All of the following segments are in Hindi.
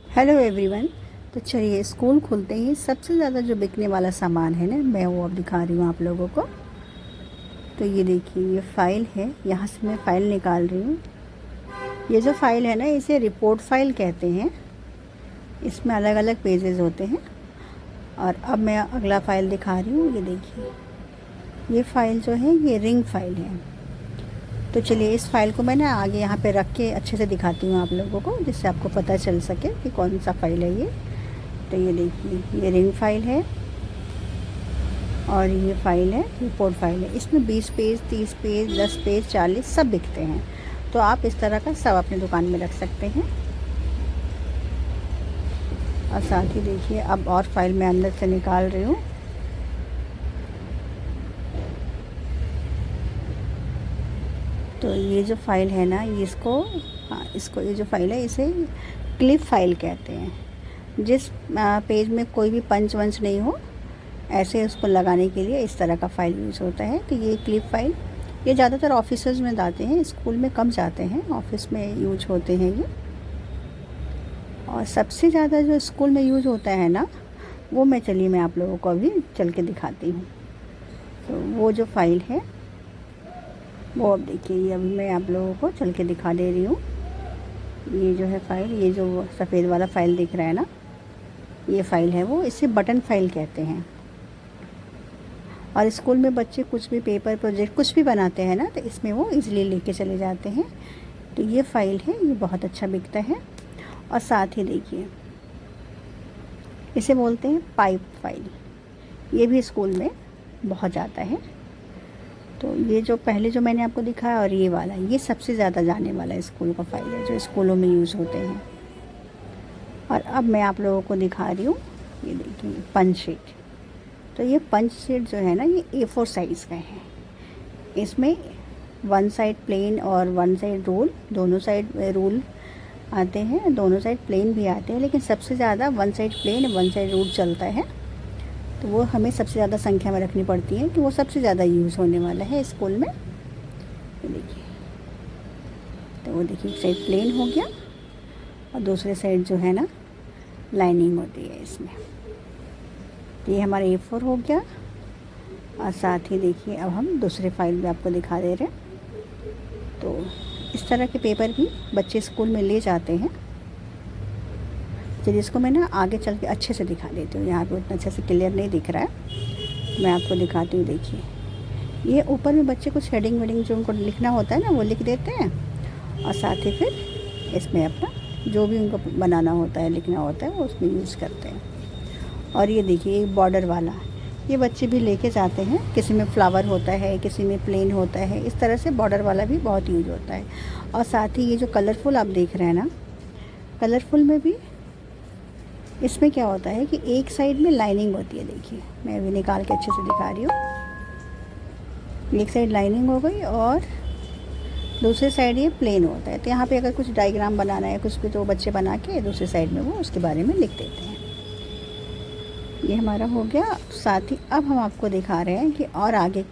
Hello everyone. तो चलिए, स्कूल खुलते ही सबसे ज़्यादा जो बिकने वाला सामान है ना, मैं वो अब दिखा रही हूँ आप लोगों को। तो ये देखिए, ये फ़ाइल है। यहाँ से मैं फ़ाइल निकाल रही हूँ। ये जो फ़ाइल है ना, इसे रिपोर्ट फ़ाइल कहते हैं। इसमें अलग अलग पेजेस होते हैं। और अब मैं अगला फ़ाइल दिखा रही हूँ। ये देखिए, ये फ़ाइल जो है ये रिंग फ़ाइल है। तो चलिए, इस फ़ाइल को मैं ना आगे यहाँ पे रख के अच्छे से दिखाती हूँ आप लोगों को, जिससे आपको पता चल सके कि कौन सा फ़ाइल है ये। तो ये देखिए, ये रिंग फ़ाइल है और ये फ़ाइल है, रिपोर्ट फ़ाइल है। इसमें 20 पेज, 30 पेज, 10 पेज, 40 सब बिकते हैं। तो आप इस तरह का सब अपनी दुकान में रख सकते हैं। और साथ ही देखिए, अब और फाइल मैं अंदर से निकाल रही हूँ। तो ये जो फ़ाइल है ना, इसको इसको ये जो फ़ाइल है इसे क्लिप फ़ाइल कहते हैं। जिस पेज में कोई भी पंच वंच नहीं हो, ऐसे उसको लगाने के लिए इस तरह का फ़ाइल यूज़ होता है। तो ये क्लिप फ़ाइल, ये ज़्यादातर ऑफिसेज़ में जाते हैं, स्कूल में कम जाते हैं, ऑफिस में यूज होते हैं ये। और सबसे ज़्यादा जो स्कूल में यूज होता है ना, वो मैं आप लोगों को अभी चल के दिखाती हूँ। तो वो जो फ़ाइल है वो अब देखिए, ये अभी मैं आप लोगों को चल के दिखा दे रही हूँ। ये जो है फ़ाइल, ये जो सफ़ेद वाला फ़ाइल दिख रहा है ना, ये फ़ाइल है वो, इसे बटन फ़ाइल कहते हैं। और स्कूल में बच्चे कुछ भी पेपर प्रोजेक्ट कुछ भी बनाते हैं ना, तो इसमें वो इजीली लेके चले जाते हैं। तो ये फ़ाइल है, ये बहुत अच्छा बिकता है। और साथ ही देखिए, इसे बोलते हैं पाइप फ़ाइल। ये भी स्कूल में बहुत जाता है। तो ये जो पहले जो मैंने आपको दिखाया और ये वाला, ये सबसे ज़्यादा जाने वाला स्कूल का फ़ाइल है, जो स्कूलों में यूज़ होते हैं। और अब मैं आप लोगों को दिखा रही हूँ, ये देखिए, पंच शीट। तो ये पंच शीट जो है ना, ये A4 साइज़ का है। इसमें वन साइड प्लेन और वन साइड रूल, दोनों साइड रूल आते हैं, दोनों साइड प्लेन भी आते हैं, लेकिन सबसे ज़्यादा one side plane one side rule चलता है। तो वो हमें सबसे ज़्यादा संख्या में रखनी पड़ती है कि वो सबसे ज़्यादा यूज़ होने वाला है स्कूल में। तो देखिए, तो वो देखिए, एक साइड प्लेन हो गया और दूसरे साइड जो है ना, लाइनिंग होती है इसमें। तो ये हमारा A4 हो गया। और साथ ही देखिए, अब हम दूसरे फाइल में आपको दिखा दे रहे हैं। तो इस तरह के पेपर भी बच्चे स्कूल में ले जाते हैं। चलिए, इसको मैं ना आगे चल के अच्छे से दिखा देती हूँ। यहाँ पे उतना अच्छे से क्लियर नहीं दिख रहा है, मैं आपको दिखाती हूँ। देखिए, ये ऊपर में बच्चे कुछ हेडिंग वेडिंग जो उनको लिखना होता है ना, वो लिख देते हैं। और साथ ही फिर इसमें अपना जो भी उनको बनाना होता है, लिखना होता है, वो उसमें यूज़ करते हैं। और ये देखिए, बॉर्डर वाला, ये बच्चे भी लेके जाते हैं। किसी में फ्लावर होता है, किसी में प्लेन होता है, इस तरह से बॉर्डर वाला भी बहुत यूज होता है। और साथ ही ये जो कलरफुल आप देख रहे हैं ना, कलरफुल में भी इसमें क्या होता है कि एक साइड में लाइनिंग होती है। देखिए, मैं अभी निकाल के अच्छे से दिखा रही हूँ। एक साइड लाइनिंग हो गई और दूसरी साइड ये प्लेन होता है। तो यहाँ पे अगर कुछ डायग्राम बनाना है कुछ भी, तो बच्चे बना के दूसरी साइड में वो उसके बारे में लिख देते हैं। ये हमारा हो गया। साथ ही अब हम आपको दिखा रहे हैं कि और आगे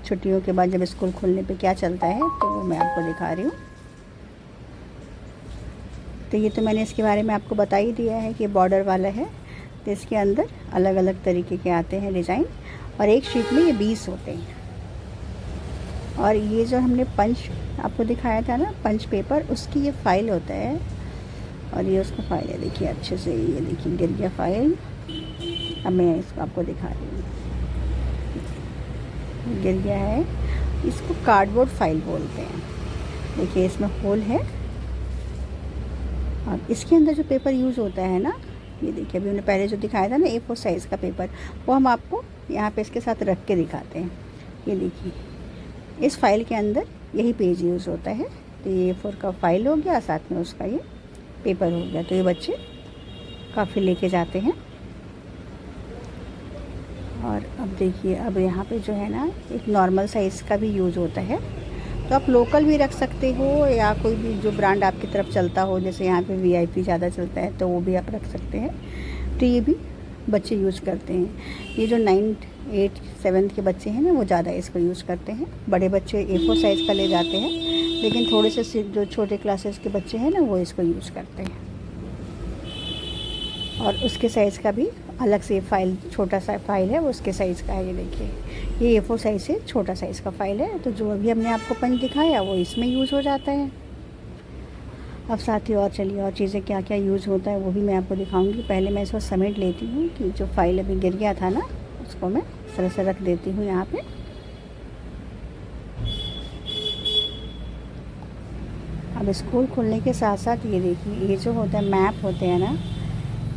छुट्टियों के बाद जब स्कूल खुलने पे क्या चलता है, तो वो मैं आपको दिखा रही हूँ। तो ये तो मैंने इसके बारे में आपको बता ही दिया है कि बॉर्डर वाला है। तो इसके अंदर अलग अलग तरीके के आते हैं डिज़ाइन, और एक शीट में ये 20 होते हैं। और ये जो हमने पंच आपको दिखाया था ना, पंच पेपर, उसकी ये फ़ाइल होता है। और ये उसका फ़ाइल है। देखिए अच्छे से, ये देखिए गिर गया फ़ाइल। अब मैं इसको आपको दिखा रही हूँ, गिर गया है। इसको कार्डबोर्ड फाइल बोलते हैं। देखिए, इसमें होल है। और इसके अंदर जो पेपर यूज़ होता है ना, ये देखिए, अभी हमने पहले जो दिखाया था ना A4 साइज़ का पेपर, वो हम आपको यहाँ पे इसके साथ रख के दिखाते हैं। ये देखिए, इस फाइल के अंदर यही पेज यूज़ होता है। तो ये A4 का फाइल हो गया, साथ में उसका ये पेपर हो गया। तो ये बच्चे काफ़ी लेके जाते हैं। और अब देखिए, अब यहाँ पे जो है ना, एक नॉर्मल साइज़ का भी यूज़ होता है। तो आप लोकल भी रख सकते हो, या कोई भी जो ब्रांड आपकी तरफ चलता हो, जैसे यहाँ पे VIP ज़्यादा चलता है, तो वो भी आप रख सकते हैं। तो ये भी बच्चे यूज़ करते हैं। ये जो 9th 8th 7th के बच्चे हैं ना, वो ज़्यादा इसको यूज़ करते हैं। बड़े बच्चे A4 साइज़ का ले जाते हैं, लेकिन थोड़े से जो छोटे क्लासेस के बच्चे हैं ना, वो इसको यूज़ करते हैं। और उसके साइज़ का भी अलग से फाइल, छोटा सा फाइल है वो उसके साइज़ का है। ये देखिए, ये A4 साइज़ से छोटा साइज़ का फाइल है। तो जो अभी हमने आपको पंच दिखाया वो इसमें यूज़ हो जाता है। अब साथ ही और चलिए और चीज़ें क्या क्या यूज़ होता है वो भी मैं आपको दिखाऊंगी। पहले मैं इसको समेट लेती हूँ कि जो फाइल अभी गिर गया था ना उसको मैं इस तरह से रख देती हूँ यहाँ पे। अब स्कूल खुलने के साथ साथ ये देखिए, ये जो होता है मैप होते हैं ना,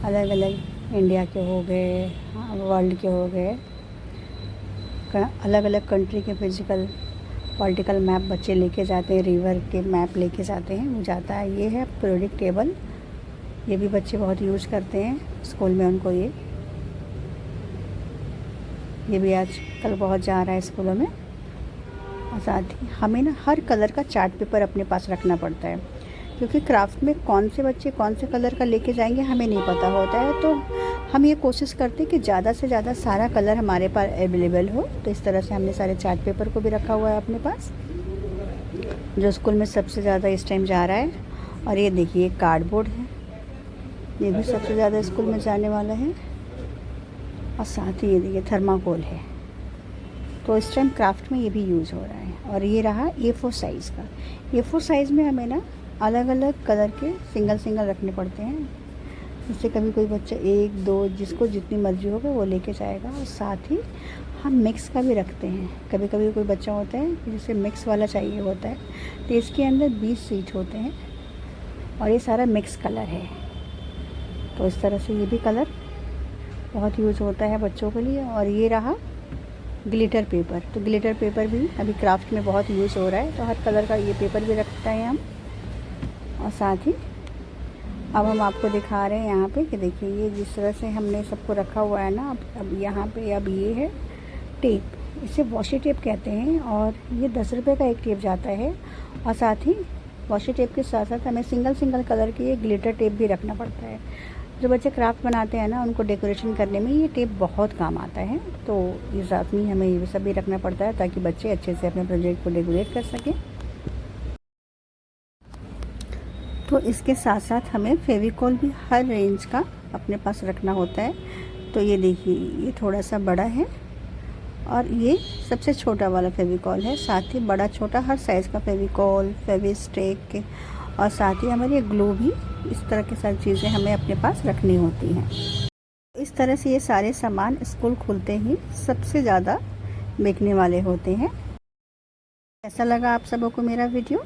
अलग अलग इंडिया के हो गए, वर्ल्ड के हो गए, अलग अलग कंट्री के फिजिकल पॉलिटिकल मैप बच्चे लेके जाते हैं, रिवर के मैप लेके जाते हैं, वो जाता है। ये है पीरियोडिक टेबल, ये भी बच्चे बहुत यूज़ करते हैं स्कूल में उनको। ये भी आजकल बहुत जा रहा है स्कूलों में। और साथ ही हमें ना हर कलर का चार्ट पेपर अपने पास रखना पड़ता है, क्योंकि क्राफ्ट में कौन से बच्चे कौन से कलर का लेके जाएंगे हमें नहीं पता होता है। तो हम ये कोशिश करते हैं कि ज़्यादा से ज़्यादा सारा कलर हमारे पास अवेलेबल हो। तो इस तरह से हमने सारे चार्ट पेपर को भी रखा हुआ है अपने पास, जो स्कूल में सबसे ज़्यादा इस टाइम जा रहा है। और ये देखिए कार्डबोर्ड है, ये भी सबसे ज़्यादा स्कूल में जाने वाला है। और साथ ही ये देखिए थर्माकोल है, तो इस टाइम क्राफ्ट में ये भी यूज़ हो रहा है। और ये रहा A4 साइज़ का। A4 साइज़ में हमें ना अलग अलग कलर के सिंगल सिंगल रखने पड़ते हैं, जिससे कभी कोई बच्चा 1 2 जिसको जितनी मर्जी होगा वो लेके जाएगा। और साथ ही हम मिक्स का भी रखते हैं। कभी कभी कोई बच्चा होता है जिसे मिक्स वाला चाहिए होता है, तो इसके अंदर 20 सीट होते हैं और ये सारा मिक्स कलर है। तो इस तरह से ये भी कलर बहुत यूज़ होता है बच्चों के लिए। और ये रहा ग्लिटर पेपर, तो ग्लिटर पेपर भी अभी क्राफ्ट में बहुत यूज़ हो रहा है, तो हर कलर का ये पेपर भी रखते हैं हम। और साथ ही अब हम आपको दिखा रहे हैं यहाँ पे कि देखिए ये जिस तरह से हमने सबको रखा हुआ है ना, अब यहाँ पे अब ये है टेप, इसे वॉशी टेप कहते हैं। और ये 10 रुपये का एक टेप जाता है। और साथ ही वॉशी टेप के साथ साथ हमें सिंगल सिंगल कलर के ये ग्लिटर टेप भी रखना पड़ता है। जो बच्चे क्राफ्ट बनाते हैं ना उनको डेकोरेशन करने में ये टेप बहुत काम आता है। तो ये साथ में हमें ये सब भी रखना पड़ता है ताकि बच्चे अच्छे से अपने प्रोजेक्ट को डेकोरेट कर सकें। तो इसके साथ साथ हमें फेविकॉल भी हर रेंज का अपने पास रखना होता है। तो ये देखिए, ये थोड़ा सा बड़ा है और ये सबसे छोटा वाला फेविकॉल है। साथ ही बड़ा छोटा हर साइज़ का फेविकॉल, फेविस्टिक और साथ ही हमारी ग्लू भी, इस तरह की सारी चीज़ें हमें अपने पास रखनी होती हैं। इस तरह से ये सारे सामान स्कूल खुलते ही सबसे ज़्यादा बिकने वाले होते हैं। कैसा लगा आप सबों को मेरा वीडियो?